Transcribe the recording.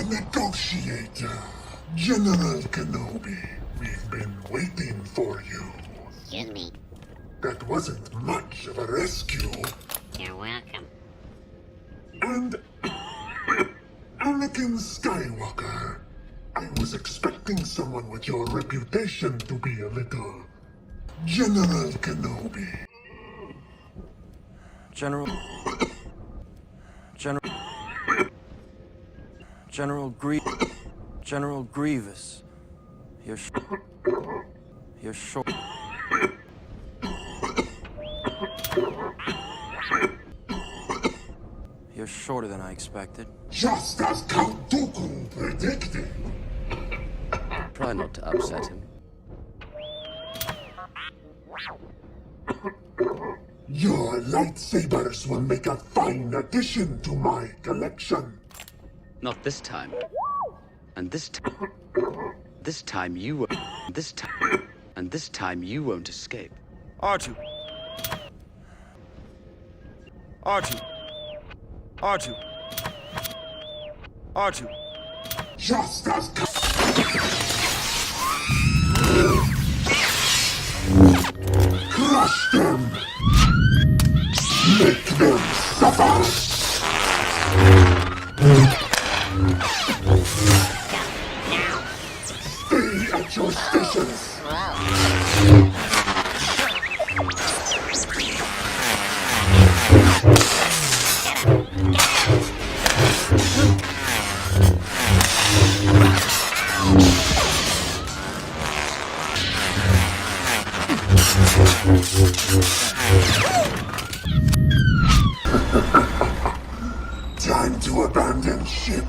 The negotiator, General Kenobi. We've been waiting for you. Excuse me. That wasn't much of a rescue. You're welcome. And Anakin Skywalker. I was expecting someone with your reputation to be a little General Kenobi. General Grievous. You're short. You're shorter than I expected. Just as Count Dooku predicted. Try not to upset him. Your lightsabers will make a fine addition to my collection. Not this time. And this time you won't. This time you won't escape. R2. Just as crush them. Make them suffer. Stay at your stations. Time to abandon ship.